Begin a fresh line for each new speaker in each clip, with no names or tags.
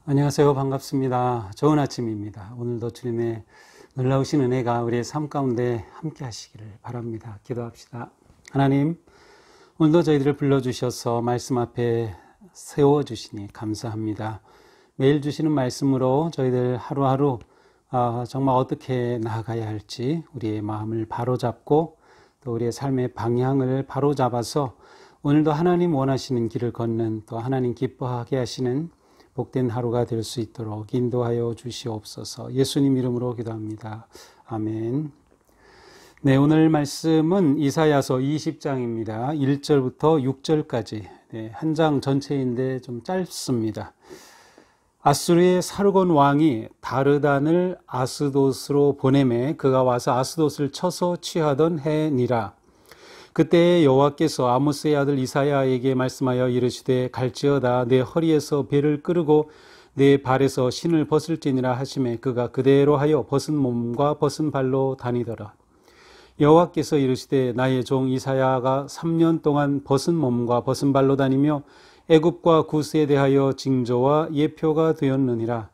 안녕하세요. 반갑습니다. 좋은 아침입니다. 오늘도 주님의 놀라우신 은혜가 우리의 삶 가운데 함께 하시기를 바랍니다. 기도합시다. 하나님, 오늘도 저희들을 불러주셔서 말씀 앞에 세워주시니 감사합니다. 매일 주시는 말씀으로 저희들 하루하루 정말 어떻게 나아가야 할지 우리의 마음을 바로잡고 또 우리의 삶의 방향을 바로잡아서 오늘도 하나님 원하시는 길을 걷는 또 하나님 기뻐하게 하시는 복된 하루가 될 수 있도록 인도하여 주시옵소서. 예수님 이름으로 기도합니다. 아멘. 네, 오늘 말씀은 이사야서 20장입니다. 1절부터 6절까지 한 장 전체인데 좀 짧습니다. 아수르의 사르곤 왕이 다르단을 아스돗으로 보내매 그가 와서 아스돗을 쳐서 취하던 해니라. 그때 여호와께서 아모스의 아들 이사야에게 말씀하여 이르시되 갈지어다 내 허리에서 배를 끄르고 내 발에서 신을 벗을지니라 하시매 그가 그대로 하여 벗은 몸과 벗은 발로 다니더라. 여호와께서 이르시되 나의 종 이사야가 3년 동안 벗은 몸과 벗은 발로 다니며 애굽과 구스에 대하여 징조와 예표가 되었느니라.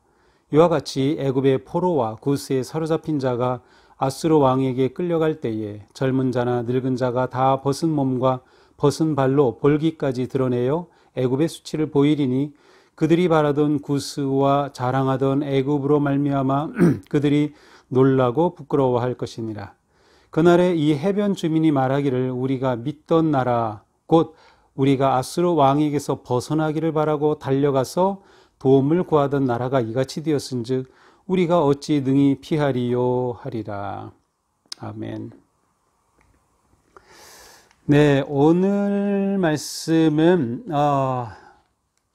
이와 같이 애굽의 포로와 구스에 사로잡힌 자가 아수르 왕에게 끌려갈 때에 젊은 자나 늙은 자가 다 벗은 몸과 벗은 발로 볼기까지 드러내어 애굽의 수치를 보이리니 그들이 바라던 구스와 자랑하던 애굽으로 말미암아 그들이 놀라고 부끄러워할 것이니라. 그날에 이 해변 주민이 말하기를 우리가 믿던 나라 곧 우리가 아수르 왕에게서 벗어나기를 바라고 달려가서 도움을 구하던 나라가 이같이 되었은즉 우리가 어찌 능히 피하리요 하리라. 아멘. 네, 오늘 말씀은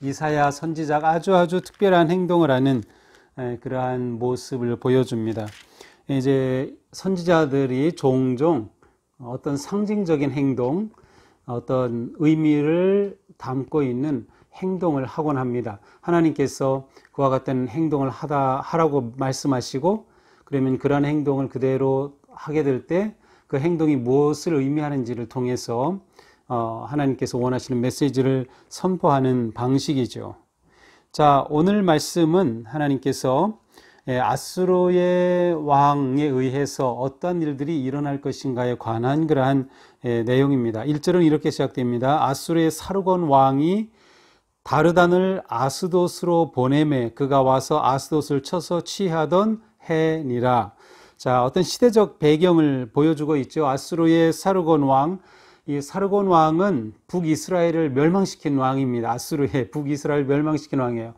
이사야 선지자가 아주 특별한 행동을 하는 그러한 모습을 보여줍니다. 이제 선지자들이 종종 어떤 상징적인 행동, 어떤 의미를 담고 있는 행동을 하곤 합니다. 하나님께서 그와 같은 행동을 하라고 말씀하시고 그러면 그러한 행동을 그대로 하게 될 때 그 행동이 무엇을 의미하는지를 통해서 하나님께서 원하시는 메시지를 선포하는 방식이죠. 자, 오늘 말씀은 하나님께서 아수르의 왕에 의해서 어떤 일들이 일어날 것인가에 관한 그러한 내용입니다. 1절은 이렇게 시작됩니다. 아수르의 사르곤 왕이 다르단을 아스돗으로 보내매 그가 와서 아스돗을 쳐서 취하던 해니라. 자, 어떤 시대적 배경을 보여주고 있죠. 아수르의 사르곤 왕, 이 사르곤 왕은 북이스라엘을 멸망시킨 왕입니다. 아수르의 북이스라엘을 멸망시킨 왕이에요.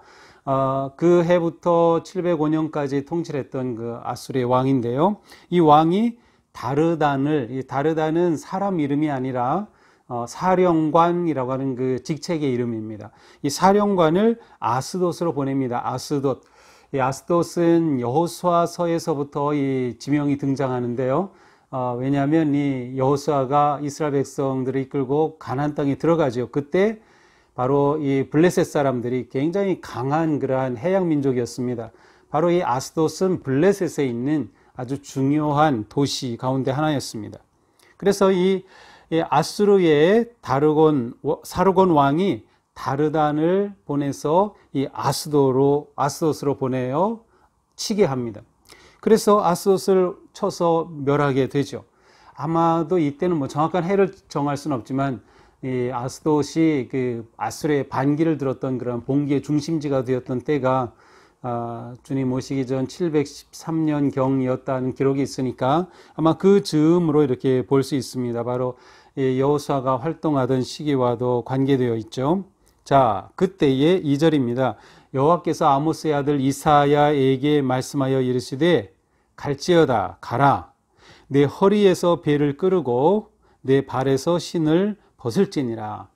그 해부터 705년까지 통치했던 그 아수르의 왕인데요. 이 왕이 다르단은 사람 이름이 아니라 사령관이라고 하는 그 직책의 이름입니다. 이 사령관을 아스돗으로 보냅니다. 아스돗. 이 아스돗은 여호수아서에서부터 이 지명이 등장하는데요. 왜냐하면 이 여호수아가 이스라엘 백성들을 이끌고 가나안 땅에 들어가죠. 그때 바로 이 블레셋 사람들이 굉장히 강한 그러한 해양 민족이었습니다. 바로 이 아스돗은 블레셋에 있는 아주 중요한 도시 가운데 하나였습니다. 그래서 이 아수르의 사르곤 왕이 다르단을 보내서 이 아스돗으로 보내어 치게 합니다. 그래서 아스돗을 쳐서 멸하게 되죠. 아마도 이때는 뭐 정확한 해를 정할 수는 없지만 이 아스돗이 그 아수르의 반기를 들었던 그런 봉기의 중심지가 되었던 때가 주님 오시기 전 713년 경이었다는 기록이 있으니까 아마 그 즈음으로 이렇게 볼 수 있습니다. 바로 여호수아가 활동하던 시기와도 관계되어 있죠. 자, 그때의 2절입니다. 여호와께서 아모스의 아들 이사야에게 말씀하여 이르시되 갈지어다 가라 내 허리에서 배를 끄르고 내 발에서 신을 벗을지니라.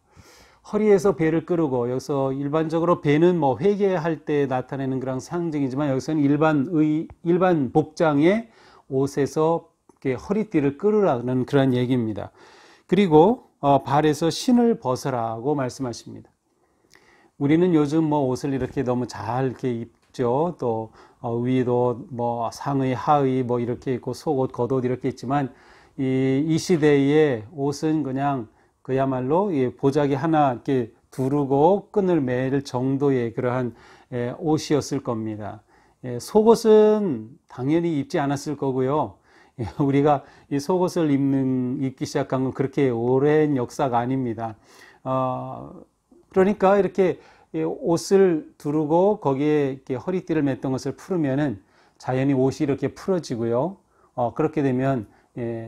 허리에서 배를 끄르고, 여기서 일반적으로 배는 뭐 회개할 때 나타내는 그런 상징이지만 여기서는 일반 복장의 옷에서 허리띠를 끄르라는 그런 얘기입니다. 그리고 발에서 신을 벗으라고 말씀하십니다. 우리는 요즘 뭐 옷을 이렇게 너무 잘 이렇게 입죠. 또 위도 뭐 상의 하의 뭐 이렇게 있고 속옷 겉옷 이렇게 있지만 이 시대의 옷은 그야말로 보자기 하나 이렇게 두르고 끈을 맬 정도의 그러한 옷이었을 겁니다. 속옷은 당연히 입지 않았을 거고요. 우리가 이 속옷을 입기 시작한 건 그렇게 오랜 역사가 아닙니다. 그러니까 이렇게 옷을 두르고 거기에 이렇게 허리띠를 맸던 것을 풀으면은 자연히 옷이 이렇게 풀어지고요. 그렇게 되면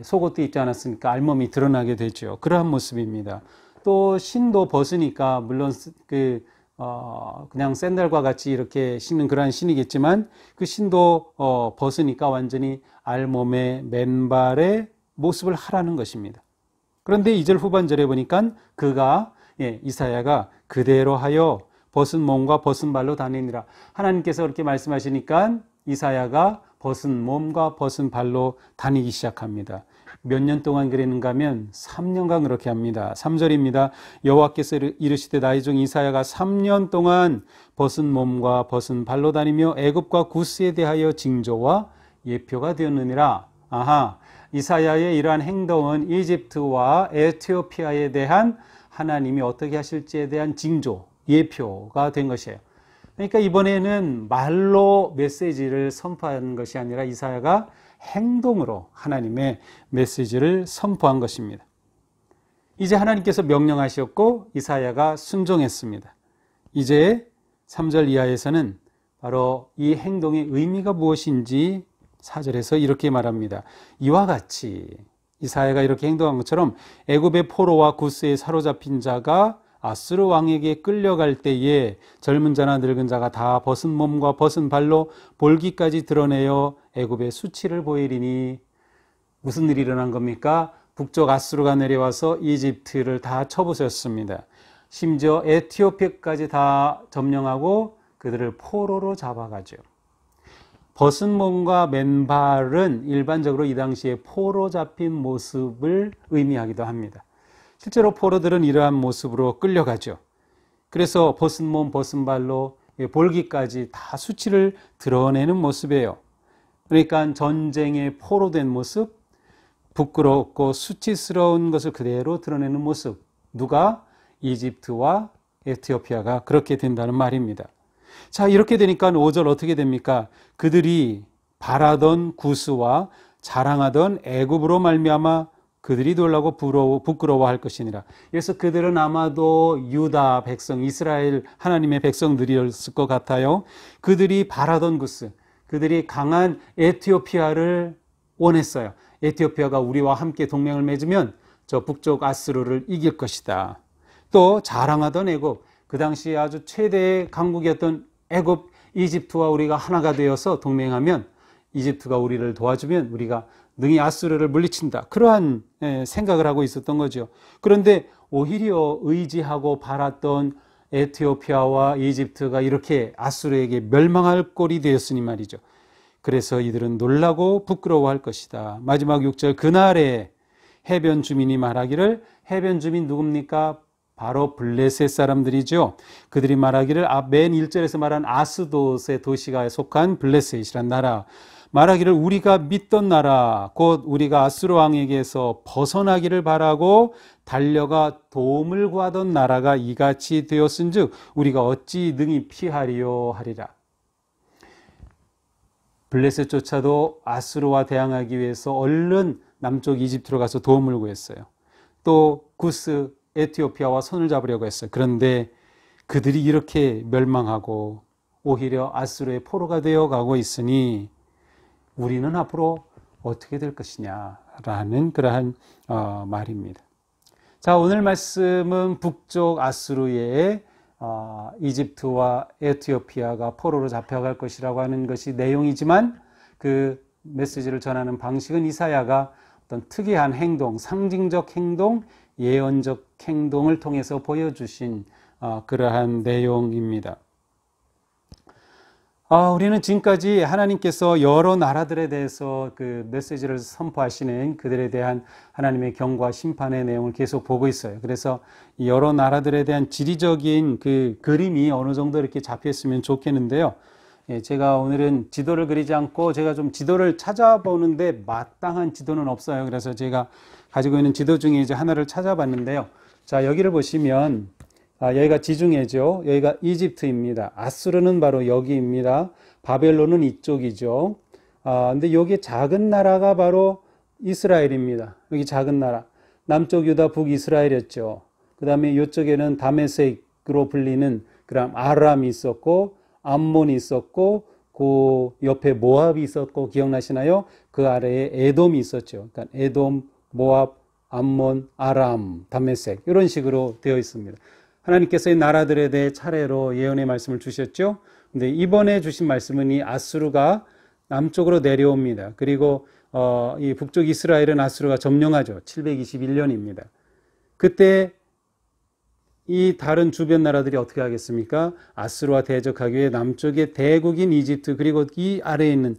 속옷도 입지 않았으니까 알몸이 드러나게 되죠. 그러한 모습입니다. 또 신도 벗으니까 물론 그냥 샌들과 같이 이렇게 신는 그러한 신이겠지만 그 신도 벗으니까 완전히 알몸의 맨발의 모습을 하라는 것입니다. 그런데 2절 후반절에 보니까 이사야가 그대로 하여 벗은 몸과 벗은 발로 다니니라. 하나님께서 그렇게 말씀하시니까 이사야가 벗은 몸과 벗은 발로 다니기 시작합니다. 몇 년 동안 그랬는가 하면 3년간 그렇게 합니다. 3절입니다. 여호와께서 이르시되 나의 종 이사야가 3년 동안 벗은 몸과 벗은 발로 다니며 애굽과 구스에 대하여 징조와 예표가 되었느니라. 이사야의 이러한 행동은 이집트와 에티오피아에 대한 하나님이 어떻게 하실지에 대한 징조, 예표가 된 것이에요. 그러니까 이번에는 말로 메시지를 선포하는 것이 아니라 이사야가 행동으로 하나님의 메시지를 선포한 것입니다. 이제 하나님께서 명령하셨고 이사야가 순종했습니다. 이제 3절 이하에서는 바로 이 행동의 의미가 무엇인지 4절에서 이렇게 말합니다. 이와 같이 이사야가 이렇게 행동한 것처럼 애굽의 포로와 구스에 사로잡힌 자가 아수르 왕에게 끌려갈 때에 젊은 자나 늙은 자가 다 벗은 몸과 벗은 발로 볼기까지 드러내어 애굽의 수치를 보이리니 무슨 일이 일어난 겁니까? 북쪽 아수르가 내려와서 이집트를 다 쳐부셨습니다. 심지어 에티오피아까지 다 점령하고 그들을 포로로 잡아가죠. 벗은 몸과 맨발은 일반적으로 이 당시에 포로 잡힌 모습을 의미하기도 합니다. 실제로 포로들은 이러한 모습으로 끌려가죠. 그래서 벗은 몸, 벗은 발로 볼기까지 다 수치를 드러내는 모습이에요. 그러니까 전쟁에 포로된 모습, 부끄럽고 수치스러운 것을 그대로 드러내는 모습. 누가? 이집트와 에티오피아가 그렇게 된다는 말입니다. 자, 이렇게 되니까 5절 어떻게 됩니까? 그들이 바라던 구스와 자랑하던 애굽으로 말미암아 그들이 놀라고 부끄러워할 것이니라. 그래서 그들은 아마도 유다 백성, 이스라엘 하나님의 백성들이었을 것 같아요. 그들이 바라던 구스, 그들이 강한 에티오피아를 원했어요. 에티오피아가 우리와 함께 동맹을 맺으면 저 북쪽 아수르를 이길 것이다. 또 자랑하던 애굽, 그 당시 아주 최대의 강국이었던 애굽, 이집트와 우리가 하나가 되어서 동맹하면 이집트가 우리를 도와주면 우리가 능히 아수르를 물리친다. 그러한 생각을 하고 있었던 거죠. 그런데 오히려 의지하고 바랐던 에티오피아와 이집트가 이렇게 아수르에게 멸망할 꼴이 되었으니 말이죠. 그래서 이들은 놀라고 부끄러워할 것이다. 마지막 6절 그날에 해변 주민이 말하기를, 해변 주민 누굽니까? 바로 블레셋 사람들이죠. 그들이 말하기를 맨 1절에서 말한 아스돗의 도시가 속한 블레셋이란 나라, 말하기를 우리가 믿던 나라 곧 우리가 아수르 왕에게서 벗어나기를 바라고 달려가 도움을 구하던 나라가 이같이 되었은즉 우리가 어찌 능히 피하리요 하리라. 블레셋조차도 아수르와 대항하기 위해서 얼른 남쪽 이집트로 가서 도움을 구했어요. 또 구스 에티오피아와 손을 잡으려고 했어요. 그런데 그들이 이렇게 멸망하고 오히려 아수르의 포로가 되어 가고 있으니 우리는 앞으로 어떻게 될 것이냐라는 그러한 말입니다. 자, 오늘 말씀은 북쪽 아수르의 이집트와 에티오피아가 포로로 잡혀갈 것이라고 하는 것이 내용이지만 그 메시지를 전하는 방식은 이사야가 어떤 특이한 행동, 상징적 행동, 예언적 행동을 통해서 보여주신 그러한 내용입니다. 우리는 지금까지 하나님께서 여러 나라들에 대해서 그 메시지를 선포하시는 그들에 대한 하나님의 경고와 심판의 내용을 계속 보고 있어요. 그래서 여러 나라들에 대한 지리적인 그 그림이 어느 정도 이렇게 잡혔으면 좋겠는데요. 제가 오늘은 지도를 그리지 않고 제가 좀 지도를 찾아보는데 마땅한 지도는 없어요. 그래서 제가 가지고 있는 지도 중에 이제 하나를 찾아봤는데요. 자, 여기를 보시면 여기가 지중해죠. 여기가 이집트입니다. 아수르는 바로 여기입니다. 바벨론은 이쪽이죠. 근데 여기 작은 나라가 바로 이스라엘입니다. 여기 작은 나라. 남쪽 유다, 북이스라엘이었죠. 그 다음에 이쪽에는 다메섹으로 불리는 그런 아람이 있었고, 암몬이 있었고, 그 옆에 모압이 있었고, 기억나시나요? 그 아래에 에돔이 있었죠. 그러니까 에돔, 모압, 암몬, 아람, 다메섹 이런 식으로 되어 있습니다. 하나님께서 이 나라들에 대해 차례로 예언의 말씀을 주셨죠. 근데 이번에 주신 말씀은 이 아수르가 남쪽으로 내려옵니다. 그리고 이 북쪽 이스라엘은 아수르가 점령하죠. 721년입니다. 그때 이 다른 주변 나라들이 어떻게 하겠습니까? 아수르와 대적하기 위해 남쪽의 대국인 이집트, 그리고 이 아래에 있는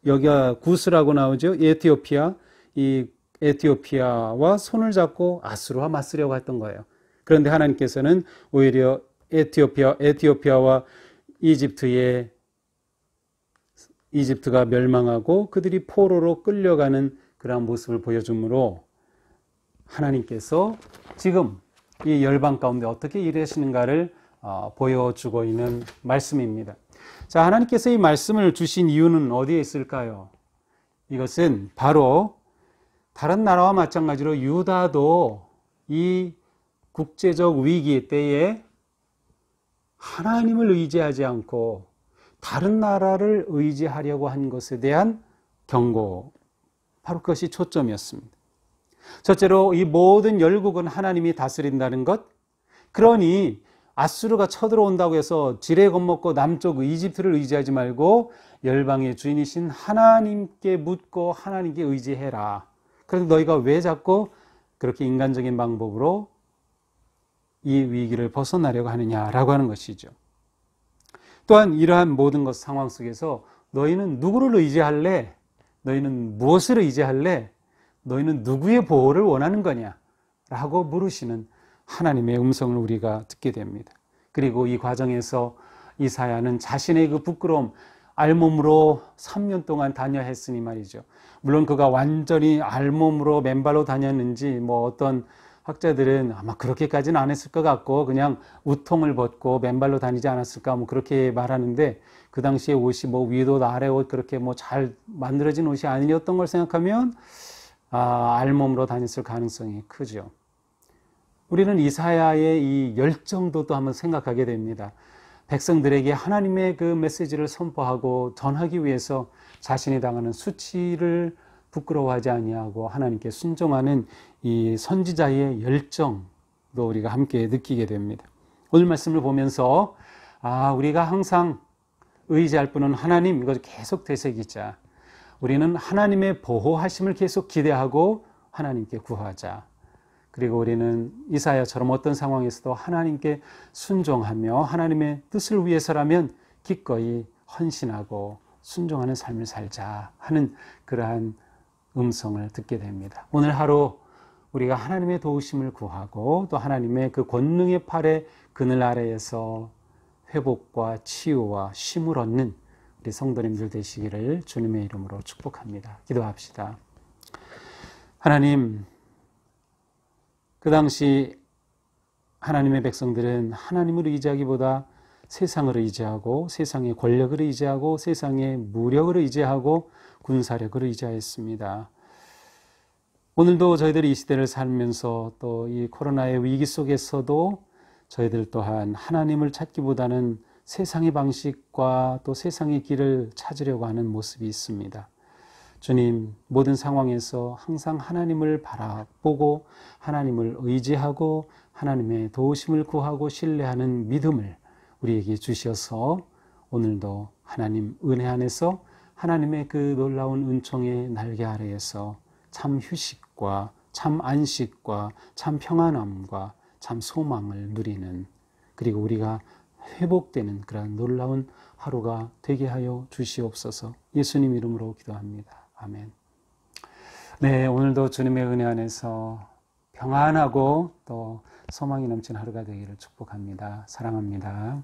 여기가 구스라고 나오죠. 에티오피아, 이 에티오피아와 손을 잡고 아수르와 맞서려고 했던 거예요. 그런데 하나님께서는 오히려 에티오피아와 이집트가 멸망하고 그들이 포로로 끌려가는 그러한 모습을 보여주므로 하나님께서 지금 이 열방 가운데 어떻게 일하시는가를 보여주고 있는 말씀입니다. 자, 하나님께서 이 말씀을 주신 이유는 어디에 있을까요? 이것은 바로 다른 나라와 마찬가지로 유다도 이 국제적 위기 때에 하나님을 의지하지 않고 다른 나라를 의지하려고 한 것에 대한 경고, 바로 그것이 초점이었습니다. 첫째로 이 모든 열국은 하나님이 다스린다는 것. 그러니 아수르가 쳐들어온다고 해서 지레 겁먹고 남쪽 이집트를 의지하지 말고 열방의 주인이신 하나님께 묻고 하나님께 의지해라. 그런데 너희가 왜 자꾸 그렇게 인간적인 방법으로 이 위기를 벗어나려고 하느냐라고 하는 것이죠. 또한 이러한 모든 것 상황 속에서 너희는 누구를 의지할래? 너희는 무엇을 의지할래? 너희는 누구의 보호를 원하는 거냐? 라고 물으시는 하나님의 음성을 우리가 듣게 됩니다. 그리고 이 과정에서 이사야는 자신의 그 부끄러움, 알몸으로 3년 동안 다녀했으니 말이죠. 물론 그가 완전히 알몸으로 맨발로 다녔는지 어떤 학자들은 아마 그렇게까지는 안 했을 것 같고 그냥 우통을 벗고 맨발로 다니지 않았을까 그렇게 말하는데, 그 당시에 옷이 위옷 아래옷 그렇게 잘 만들어진 옷이 아니었던 걸 생각하면 알몸으로 다녔을 가능성이 크죠. 우리는 이사야의 이 열정도 또 한번 생각하게 됩니다. 백성들에게 하나님의 그 메시지를 선포하고 전하기 위해서 자신이 당하는 수치를 부끄러워하지 아니하고 하나님께 순종하는 이 선지자의 열정도 우리가 함께 느끼게 됩니다. 오늘 말씀을 보면서 우리가 항상 의지할 분은 하나님, 이걸 계속 되새기자. 우리는 하나님의 보호하심을 계속 기대하고 하나님께 구하자. 그리고 우리는 이사야처럼 어떤 상황에서도 하나님께 순종하며 하나님의 뜻을 위해서라면 기꺼이 헌신하고 순종하는 삶을 살자 하는 그러한 음성을 듣게 됩니다. 오늘 하루 우리가 하나님의 도우심을 구하고 또 하나님의 그 권능의 팔의 그늘 아래에서 회복과 치유와 쉼을 얻는 우리 성도님들 되시기를 주님의 이름으로 축복합니다. 기도합시다. 하나님, 그 당시 하나님의 백성들은 하나님을 의지하기보다 세상을 의지하고 세상의 권력을 의지하고 세상의 무력을 의지하고 군사력을 의지하였습니다. 오늘도 저희들이 이 시대를 살면서 또 이 코로나의 위기 속에서도 저희들 또한 하나님을 찾기보다는 세상의 방식과 또 세상의 길을 찾으려고 하는 모습이 있습니다. 주님, 모든 상황에서 항상 하나님을 바라보고 하나님을 의지하고 하나님의 도우심을 구하고 신뢰하는 믿음을 우리에게 주셔서 오늘도 하나님 은혜 안에서 하나님의 그 놀라운 은총의 날개 아래에서 참 휴식과 참 안식과 참 평안함과 참 소망을 누리는, 그리고 우리가 회복되는 그런 놀라운 하루가 되게 하여 주시옵소서. 예수님 이름으로 기도합니다. 아멘. 네, 오늘도 주님의 은혜 안에서 평안하고 또 소망이 넘치는 하루가 되기를 축복합니다. 사랑합니다.